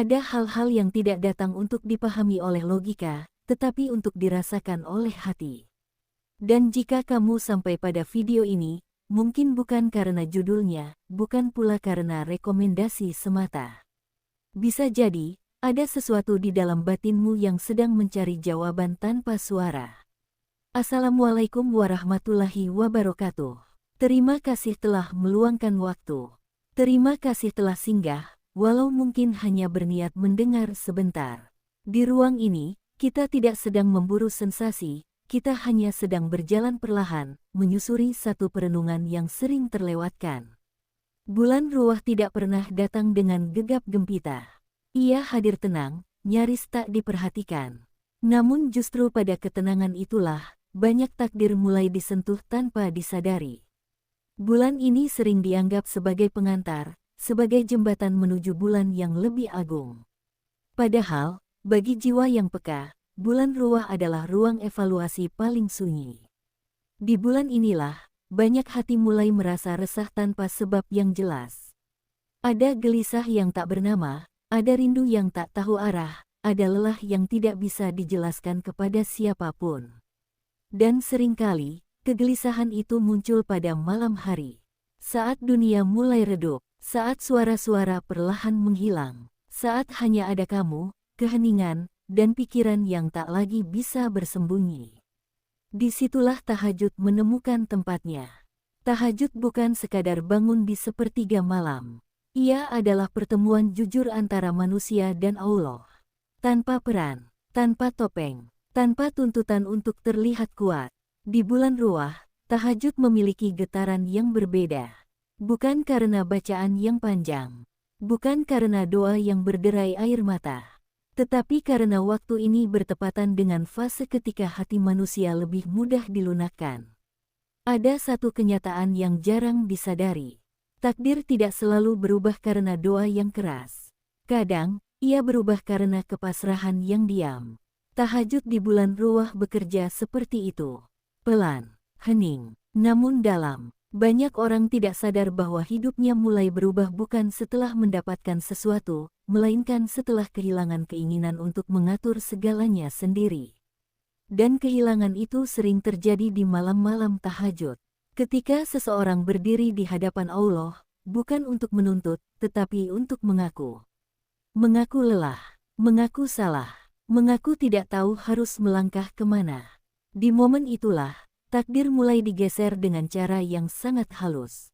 Ada hal-hal yang tidak datang untuk dipahami oleh logika, tetapi untuk dirasakan oleh hati. Dan jika kamu sampai pada video ini, mungkin bukan karena judulnya, bukan pula karena rekomendasi semata. Bisa jadi, ada sesuatu di dalam batinmu yang sedang mencari jawaban tanpa suara. Assalamualaikum warahmatullahi wabarakatuh. Terima kasih telah meluangkan waktu. Terima kasih telah singgah, walau mungkin hanya berniat mendengar sebentar. Di ruang ini, kita tidak sedang memburu sensasi, kita hanya sedang berjalan perlahan, menyusuri satu perenungan yang sering terlewatkan. Bulan Ruwah tidak pernah datang dengan gegap gempita. Ia hadir tenang, nyaris tak diperhatikan. Namun justru pada ketenangan itulah, banyak takdir mulai disentuh tanpa disadari. Bulan ini sering dianggap sebagai pengantar, sebagai jembatan menuju bulan yang lebih agung. Padahal, bagi jiwa yang peka, bulan Ruwah adalah ruang evaluasi paling sunyi. Di bulan inilah, banyak hati mulai merasa resah tanpa sebab yang jelas. Ada gelisah yang tak bernama, ada rindu yang tak tahu arah, ada lelah yang tidak bisa dijelaskan kepada siapapun. Dan seringkali, kegelisahan itu muncul pada malam hari. Saat dunia mulai redup, saat suara-suara perlahan menghilang, saat hanya ada kamu, keheningan, dan pikiran yang tak lagi bisa bersembunyi. Disitulah tahajud menemukan tempatnya. Tahajud bukan sekadar bangun di sepertiga malam. Ia adalah pertemuan jujur antara manusia dan Allah. Tanpa peran, tanpa topeng, tanpa tuntutan untuk terlihat kuat. Di bulan Ruwah, tahajud memiliki getaran yang berbeda. Bukan karena bacaan yang panjang. Bukan karena doa yang berderai air mata. Tetapi karena waktu ini bertepatan dengan fase ketika hati manusia lebih mudah dilunakkan. Ada satu kenyataan yang jarang disadari. Takdir tidak selalu berubah karena doa yang keras. Kadang, ia berubah karena kepasrahan yang diam. Tahajud di bulan Ruwah bekerja seperti itu. Pelan, hening, namun dalam. Banyak orang tidak sadar bahwa hidupnya mulai berubah bukan setelah mendapatkan sesuatu, melainkan setelah kehilangan keinginan untuk mengatur segalanya sendiri. Dan kehilangan itu sering terjadi di malam-malam tahajud. Ketika seseorang berdiri di hadapan Allah, bukan untuk menuntut, tetapi untuk mengaku. Mengaku lelah, mengaku salah, mengaku tidak tahu harus melangkah kemana. Di momen itulah, takdir mulai digeser dengan cara yang sangat halus.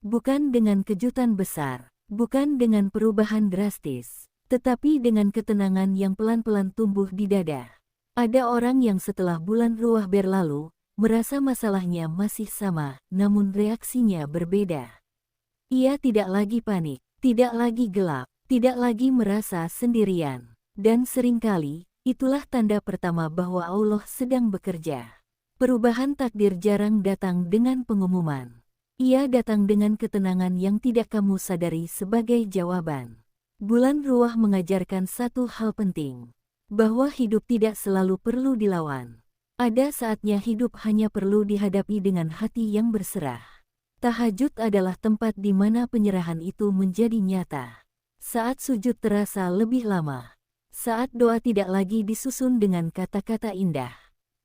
Bukan dengan kejutan besar, bukan dengan perubahan drastis, tetapi dengan ketenangan yang pelan-pelan tumbuh di dada. Ada orang yang setelah bulan Ruwah berlalu, merasa masalahnya masih sama, namun reaksinya berbeda. Ia tidak lagi panik, tidak lagi gelap, tidak lagi merasa sendirian. Dan seringkali, itulah tanda pertama bahwa Allah sedang bekerja. Perubahan takdir jarang datang dengan pengumuman. Ia datang dengan ketenangan yang tidak kamu sadari sebagai jawaban. Bulan Ruwah mengajarkan satu hal penting, bahwa hidup tidak selalu perlu dilawan. Ada saatnya hidup hanya perlu dihadapi dengan hati yang berserah. Tahajud adalah tempat di mana penyerahan itu menjadi nyata. Saat sujud terasa lebih lama. Saat doa tidak lagi disusun dengan kata-kata indah.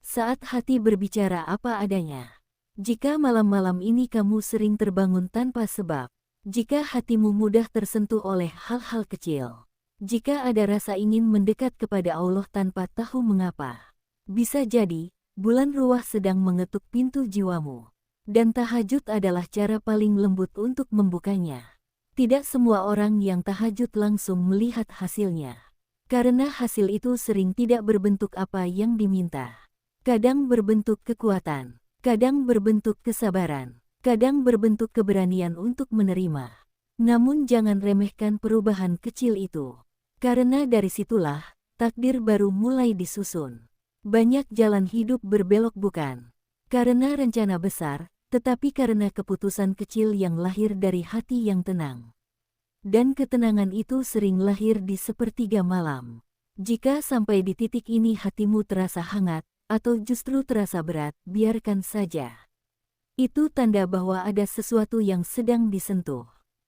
Saat hati berbicara apa adanya. Jika malam-malam ini kamu sering terbangun tanpa sebab. Jika hatimu mudah tersentuh oleh hal-hal kecil. Jika ada rasa ingin mendekat kepada Allah tanpa tahu mengapa. Bisa jadi, bulan Ruwah sedang mengetuk pintu jiwamu. Dan tahajud adalah cara paling lembut untuk membukanya. Tidak semua orang yang tahajud langsung melihat hasilnya. Karena hasil itu sering tidak berbentuk apa yang diminta. Kadang berbentuk kekuatan, kadang berbentuk kesabaran, kadang berbentuk keberanian untuk menerima. Namun jangan remehkan perubahan kecil itu. Karena dari situlah, takdir baru mulai disusun. Banyak jalan hidup berbelok bukan karena rencana besar, tetapi karena keputusan kecil yang lahir dari hati yang tenang. Dan ketenangan itu sering lahir di sepertiga malam. Jika sampai di titik ini hatimu terasa hangat, atau justru terasa berat, biarkan saja. Itu tanda bahwa ada sesuatu yang sedang disentuh.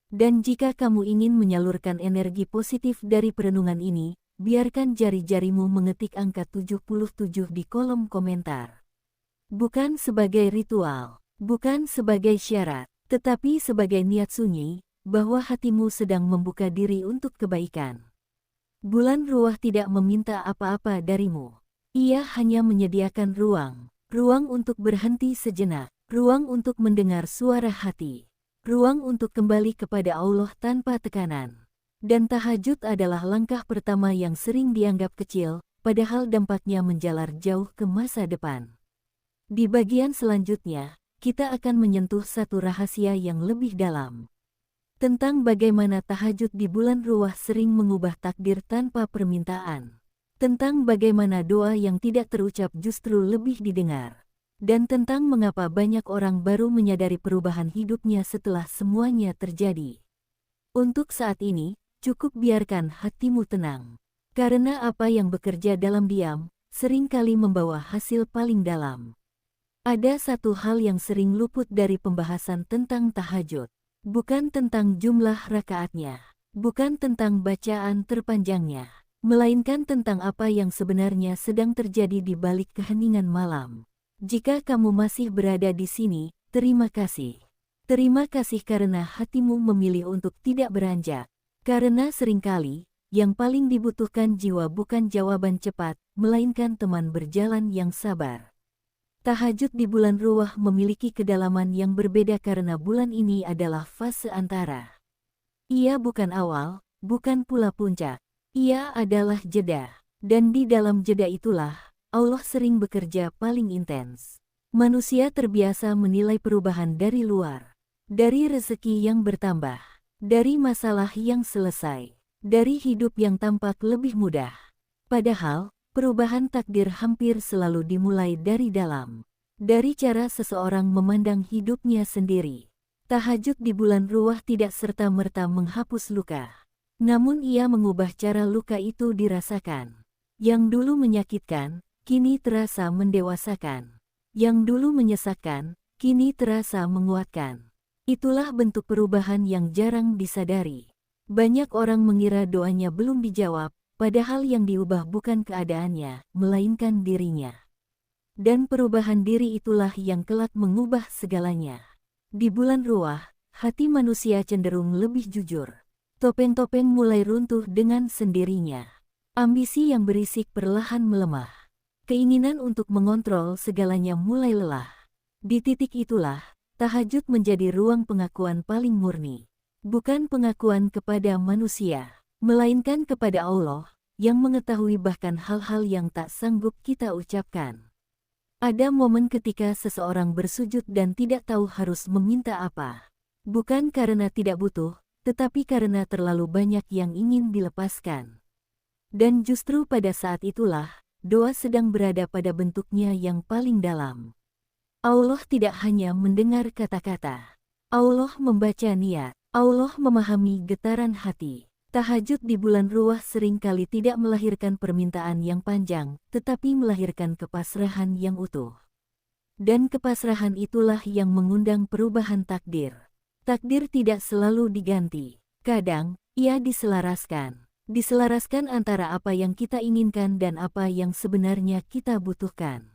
Dan jika kamu ingin menyalurkan energi positif dari perenungan ini, biarkan jari-jarimu mengetik angka 77 di kolom komentar. Bukan sebagai ritual, bukan sebagai syarat, tetapi sebagai niat sunyi, bahwa hatimu sedang membuka diri untuk kebaikan. Bulan Ruah tidak meminta apa-apa darimu. Ia hanya menyediakan ruang untuk berhenti sejenak, ruang untuk mendengar suara hati, ruang untuk kembali kepada Allah tanpa tekanan. Dan tahajud adalah langkah pertama yang sering dianggap kecil, padahal dampaknya menjalar jauh ke masa depan. Di bagian selanjutnya, kita akan menyentuh satu rahasia yang lebih dalam. Tentang bagaimana tahajud di bulan Ruah sering mengubah takdir tanpa permintaan. Tentang bagaimana doa yang tidak terucap justru lebih didengar. Dan tentang mengapa banyak orang baru menyadari perubahan hidupnya setelah semuanya terjadi. Untuk saat ini, cukup biarkan hatimu tenang. Karena apa yang bekerja dalam diam, seringkali membawa hasil paling dalam. Ada satu hal yang sering luput dari pembahasan tentang tahajud. Bukan tentang jumlah rakaatnya, bukan tentang bacaan terpanjangnya, melainkan tentang apa yang sebenarnya sedang terjadi di balik keheningan malam. Jika kamu masih berada di sini, terima kasih. Terima kasih karena hatimu memilih untuk tidak beranjak. Karena seringkali, yang paling dibutuhkan jiwa bukan jawaban cepat, melainkan teman berjalan yang sabar. Tahajud di bulan Ruah memiliki kedalaman yang berbeda karena bulan ini adalah fase antara. Ia bukan awal, bukan pula puncak. Ia adalah jeda. Dan di dalam jeda itulah, Allah sering bekerja paling intens. Manusia terbiasa menilai perubahan dari luar. Dari rezeki yang bertambah. Dari masalah yang selesai. Dari hidup yang tampak lebih mudah. Padahal, perubahan takdir hampir selalu dimulai dari dalam. Dari cara seseorang memandang hidupnya sendiri. Tahajud di bulan Ruah tidak serta-merta menghapus luka. Namun ia mengubah cara luka itu dirasakan. Yang dulu menyakitkan, kini terasa mendewasakan. Yang dulu menyesakkan, kini terasa menguatkan. Itulah bentuk perubahan yang jarang disadari. Banyak orang mengira doanya belum dijawab, padahal yang diubah bukan keadaannya, melainkan dirinya. Dan perubahan diri itulah yang kelak mengubah segalanya. Di bulan Ruah, hati manusia cenderung lebih jujur. Topeng-topeng mulai runtuh dengan sendirinya. Ambisi yang berisik perlahan melemah. Keinginan untuk mengontrol segalanya mulai lelah. Di titik itulah, tahajud menjadi ruang pengakuan paling murni. Bukan pengakuan kepada manusia, melainkan kepada Allah, yang mengetahui bahkan hal-hal yang tak sanggup kita ucapkan. Ada momen ketika seseorang bersujud dan tidak tahu harus meminta apa. Bukan karena tidak butuh, tetapi karena terlalu banyak yang ingin dilepaskan. Dan justru pada saat itulah, doa sedang berada pada bentuknya yang paling dalam. Allah tidak hanya mendengar kata-kata. Allah membaca niat. Allah memahami getaran hati. Tahajud di bulan Ruah seringkali tidak melahirkan permintaan yang panjang, tetapi melahirkan kepasrahan yang utuh. Dan kepasrahan itulah yang mengundang perubahan takdir. Takdir tidak selalu diganti. Kadang, ia diselaraskan. Diselaraskan antara apa yang kita inginkan dan apa yang sebenarnya kita butuhkan.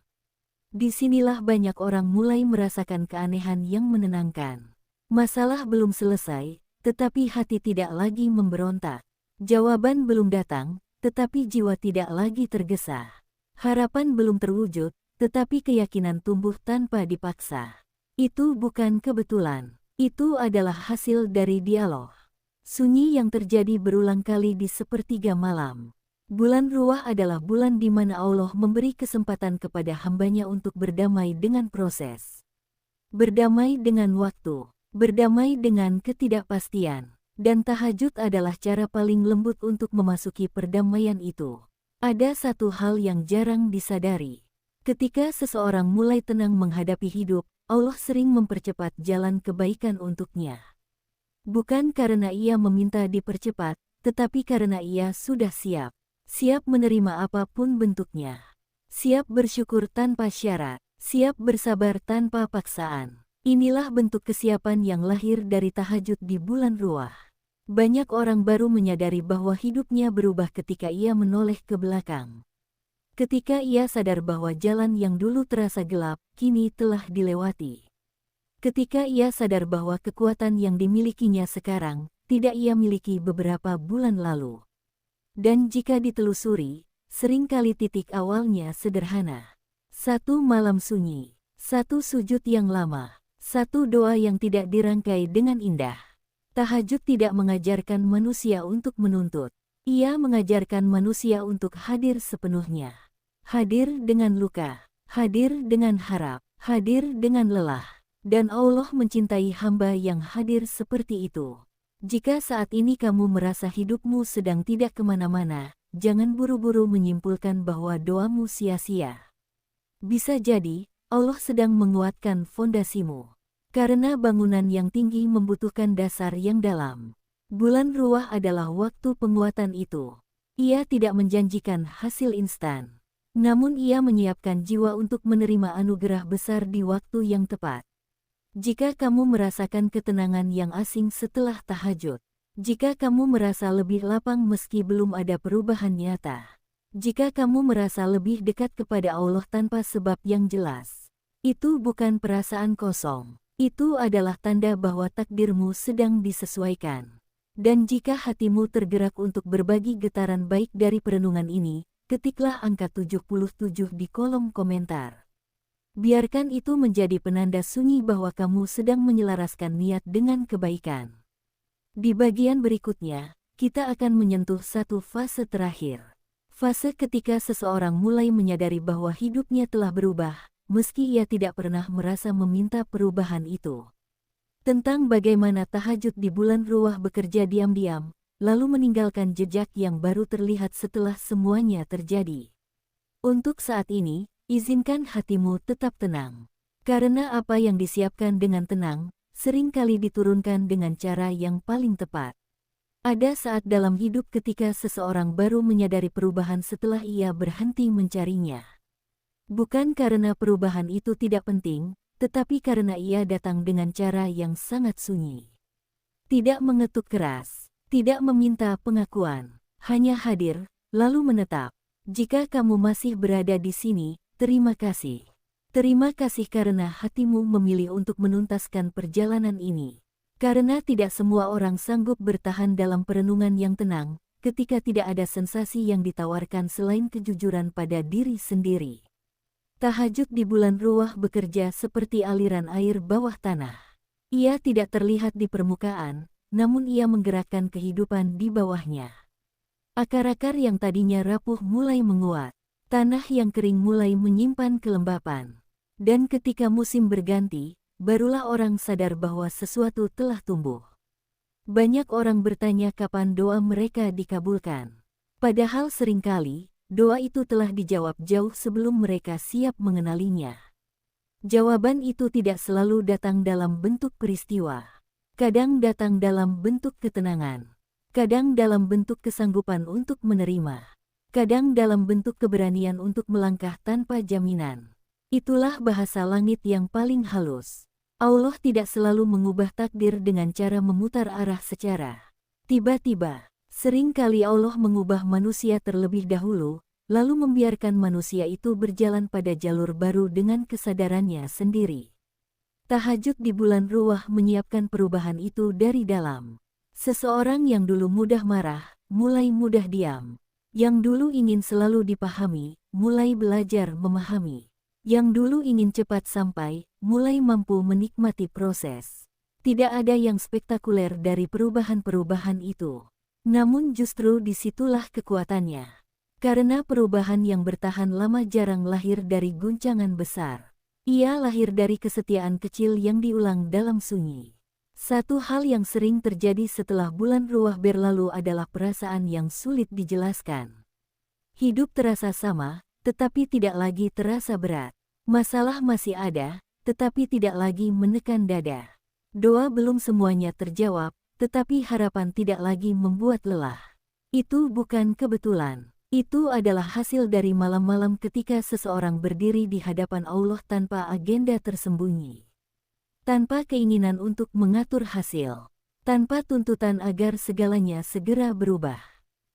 Disinilah banyak orang mulai merasakan keanehan yang menenangkan. Masalah belum selesai, tetapi hati tidak lagi memberontak. Jawaban belum datang, tetapi jiwa tidak lagi tergesa. Harapan belum terwujud, tetapi keyakinan tumbuh tanpa dipaksa. Itu bukan kebetulan. Itu adalah hasil dari dialog sunyi yang terjadi berulang kali di sepertiga malam. Bulan Ruah adalah bulan di mana Allah memberi kesempatan kepada hambanya untuk berdamai dengan proses. Berdamai dengan waktu, berdamai dengan ketidakpastian. Dan tahajud adalah cara paling lembut untuk memasuki perdamaian itu. Ada satu hal yang jarang disadari. Ketika seseorang mulai tenang menghadapi hidup, Allah sering mempercepat jalan kebaikan untuknya. Bukan karena ia meminta dipercepat, tetapi karena ia sudah siap. Siap menerima apapun bentuknya. Siap bersyukur tanpa syarat. Siap bersabar tanpa paksaan. Inilah bentuk kesiapan yang lahir dari tahajud di bulan Ruwah. Banyak orang baru menyadari bahwa hidupnya berubah ketika ia menoleh ke belakang. Ketika ia sadar bahwa jalan yang dulu terasa gelap, kini telah dilewati. Ketika ia sadar bahwa kekuatan yang dimilikinya sekarang, tidak ia miliki beberapa bulan lalu. Dan jika ditelusuri, seringkali titik awalnya sederhana. Satu malam sunyi, satu sujud yang lama, satu doa yang tidak dirangkai dengan indah. Tahajud tidak mengajarkan manusia untuk menuntut. Ia mengajarkan manusia untuk hadir sepenuhnya. Hadir dengan luka, hadir dengan harap, hadir dengan lelah. Dan Allah mencintai hamba yang hadir seperti itu. Jika saat ini kamu merasa hidupmu sedang tidak kemana-mana, jangan buru-buru menyimpulkan bahwa doamu sia-sia. Bisa jadi, Allah sedang menguatkan fondasimu. Karena bangunan yang tinggi membutuhkan dasar yang dalam. Bulan Ruwah adalah waktu penguatan itu. Ia tidak menjanjikan hasil instan. Namun ia menyiapkan jiwa untuk menerima anugerah besar di waktu yang tepat. Jika kamu merasakan ketenangan yang asing setelah tahajud, jika kamu merasa lebih lapang meski belum ada perubahan nyata, jika kamu merasa lebih dekat kepada Allah tanpa sebab yang jelas, itu bukan perasaan kosong, itu adalah tanda bahwa takdirmu sedang disesuaikan. Dan jika hatimu tergerak untuk berbagi getaran baik dari perenungan ini, ketiklah angka 77 di kolom komentar. Biarkan itu menjadi penanda sunyi bahwa kamu sedang menyelaraskan niat dengan kebaikan. Di bagian berikutnya, kita akan menyentuh satu fase terakhir. Fase ketika seseorang mulai menyadari bahwa hidupnya telah berubah, meski ia tidak pernah merasa meminta perubahan itu. Tentang bagaimana tahajud di bulan Ruwah bekerja diam-diam, lalu meninggalkan jejak yang baru terlihat setelah semuanya terjadi. Untuk saat ini, izinkan hatimu tetap tenang. Karena apa yang disiapkan dengan tenang, seringkali diturunkan dengan cara yang paling tepat. Ada saat dalam hidup ketika seseorang baru menyadari perubahan setelah ia berhenti mencarinya. Bukan karena perubahan itu tidak penting, tetapi karena ia datang dengan cara yang sangat sunyi. Tidak mengetuk keras, tidak meminta pengakuan, hanya hadir, lalu menetap. Jika kamu masih berada di sini, terima kasih. Terima kasih karena hatimu memilih untuk menuntaskan perjalanan ini. Karena tidak semua orang sanggup bertahan dalam perenungan yang tenang, ketika tidak ada sensasi yang ditawarkan selain kejujuran pada diri sendiri. Tahajud di bulan Ruwah bekerja seperti aliran air bawah tanah. Ia tidak terlihat di permukaan, namun ia menggerakkan kehidupan di bawahnya. Akar-akar yang tadinya rapuh mulai menguat. Tanah yang kering mulai menyimpan kelembapan. Dan ketika musim berganti, barulah orang sadar bahwa sesuatu telah tumbuh. Banyak orang bertanya kapan doa mereka dikabulkan. Padahal seringkali, doa itu telah dijawab jauh sebelum mereka siap mengenalinya. Jawaban itu tidak selalu datang dalam bentuk peristiwa. Kadang datang dalam bentuk ketenangan. Kadang dalam bentuk kesanggupan untuk menerima. Kadang dalam bentuk keberanian untuk melangkah tanpa jaminan. Itulah bahasa langit yang paling halus. Allah tidak selalu mengubah takdir dengan cara memutar arah secara tiba-tiba. Seringkali Allah mengubah manusia terlebih dahulu, lalu membiarkan manusia itu berjalan pada jalur baru dengan kesadarannya sendiri. Tahajud di bulan Ruwah menyiapkan perubahan itu dari dalam. Seseorang yang dulu mudah marah, mulai mudah diam. Yang dulu ingin selalu dipahami, mulai belajar memahami. Yang dulu ingin cepat sampai, mulai mampu menikmati proses. Tidak ada yang spektakuler dari perubahan-perubahan itu. Namun justru disitulah kekuatannya. Karena perubahan yang bertahan lama jarang lahir dari guncangan besar. Ia lahir dari kesetiaan kecil yang diulang dalam sunyi. Satu hal yang sering terjadi setelah bulan Ruwah berlalu adalah perasaan yang sulit dijelaskan. Hidup terasa sama, tetapi tidak lagi terasa berat. Masalah masih ada, tetapi tidak lagi menekan dada. Doa belum semuanya terjawab, tetapi harapan tidak lagi membuat lelah. Itu bukan kebetulan. Itu adalah hasil dari malam-malam ketika seseorang berdiri di hadapan Allah tanpa agenda tersembunyi. tanpa keinginan untuk mengatur hasil, tanpa tuntutan agar segalanya segera berubah.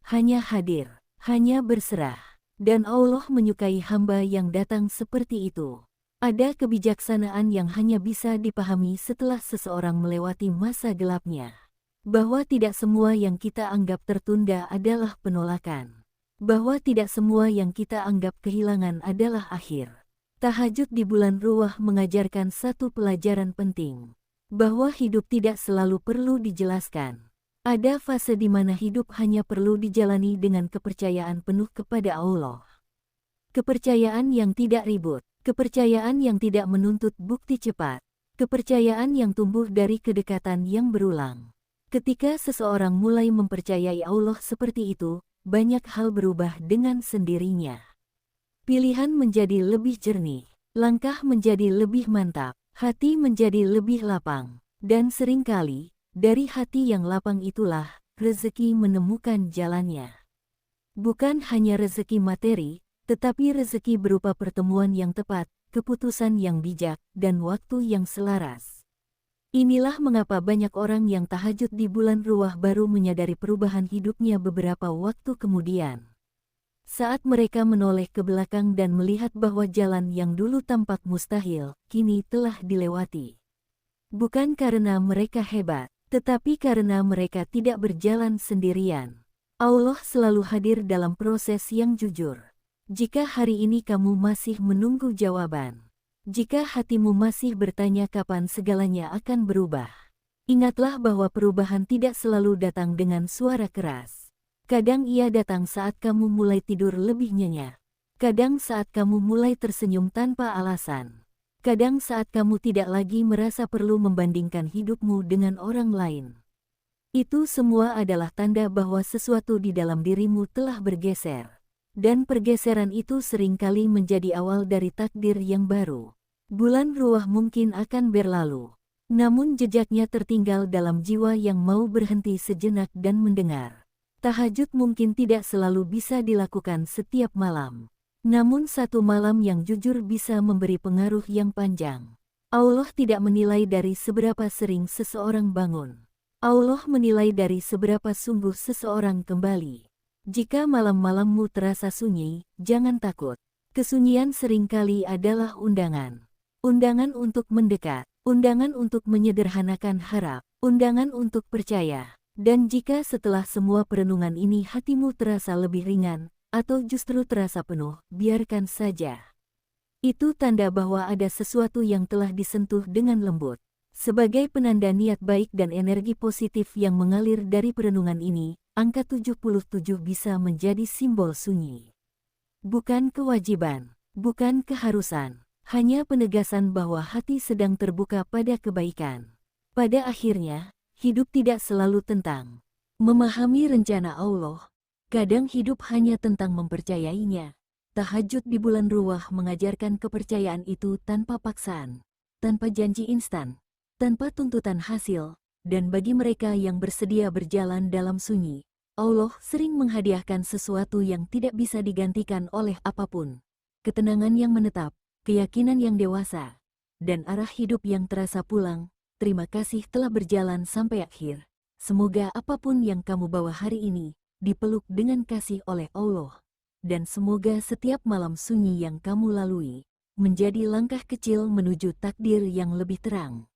Hanya hadir, hanya berserah. Dan Allah menyukai hamba yang datang seperti itu. Ada kebijaksanaan yang hanya bisa dipahami setelah seseorang melewati masa gelapnya. Bahwa tidak semua yang kita anggap tertunda adalah penolakan. Bahwa tidak semua yang kita anggap kehilangan adalah akhir. Tahajud di bulan Ruwah mengajarkan satu pelajaran penting. Bahwa hidup tidak selalu perlu dijelaskan. Ada fase di mana hidup hanya perlu dijalani dengan kepercayaan penuh kepada Allah. Kepercayaan yang tidak ribut, kepercayaan yang tidak menuntut bukti cepat, kepercayaan yang tumbuh dari kedekatan yang berulang. Ketika seseorang mulai mempercayai Allah seperti itu, banyak hal berubah dengan sendirinya. Pilihan menjadi lebih jernih, langkah menjadi lebih mantap, hati menjadi lebih lapang, dan seringkali, dari hati yang lapang itulah, rezeki menemukan jalannya. Bukan hanya rezeki materi, tetapi rezeki berupa pertemuan yang tepat, keputusan yang bijak, dan waktu yang selaras. Inilah mengapa banyak orang yang tahajud di bulan Ruwah baru menyadari perubahan hidupnya beberapa waktu kemudian. Saat mereka menoleh ke belakang dan melihat bahwa jalan yang dulu tampak mustahil, kini telah dilewati. Bukan karena mereka hebat, tetapi karena mereka tidak berjalan sendirian. Allah selalu hadir dalam proses yang jujur. Jika hari ini kamu masih menunggu jawaban, jika hatimu masih bertanya kapan segalanya akan berubah, ingatlah bahwa perubahan tidak selalu datang dengan suara keras. Kadang ia datang saat kamu mulai tidur lebih nyenyak. Kadang saat kamu mulai tersenyum tanpa alasan. Kadang saat kamu tidak lagi merasa perlu membandingkan hidupmu dengan orang lain. Itu semua adalah tanda bahwa sesuatu di dalam dirimu telah bergeser. Dan pergeseran itu seringkali menjadi awal dari takdir yang baru. Bulan Ruwah mungkin akan berlalu. Namun jejaknya tertinggal dalam jiwa yang mau berhenti sejenak dan mendengar. Tahajud mungkin tidak selalu bisa dilakukan setiap malam. Namun satu malam yang jujur bisa memberi pengaruh yang panjang. Allah tidak menilai dari seberapa sering seseorang bangun. Allah menilai dari seberapa sungguh seseorang kembali. Jika malam-malammu terasa sunyi, jangan takut. Kesunyian seringkali adalah undangan. Undangan untuk mendekat, undangan untuk menyederhanakan harap, undangan untuk percaya. Dan jika setelah semua perenungan ini hatimu terasa lebih ringan, atau justru terasa penuh, biarkan saja. Itu tanda bahwa ada sesuatu yang telah disentuh dengan lembut. Sebagai penanda niat baik dan energi positif yang mengalir dari perenungan ini, angka 77 bisa menjadi simbol sunyi. Bukan kewajiban, bukan keharusan, hanya penegasan bahwa hati sedang terbuka pada kebaikan. Pada akhirnya, hidup tidak selalu tentang memahami rencana Allah. Kadang hidup hanya tentang mempercayainya. Tahajud di bulan Ruwah mengajarkan kepercayaan itu tanpa paksaan, tanpa janji instan, tanpa tuntutan hasil, dan bagi mereka yang bersedia berjalan dalam sunyi, Allah sering menghadiahkan sesuatu yang tidak bisa digantikan oleh apapun. Ketenangan yang menetap, keyakinan yang dewasa, dan arah hidup yang terasa pulang. Terima kasih telah berjalan sampai akhir. Semoga apapun yang kamu bawa hari ini, dipeluk dengan kasih oleh Allah. Dan semoga setiap malam sunyi yang kamu lalui, menjadi langkah kecil menuju takdir yang lebih terang.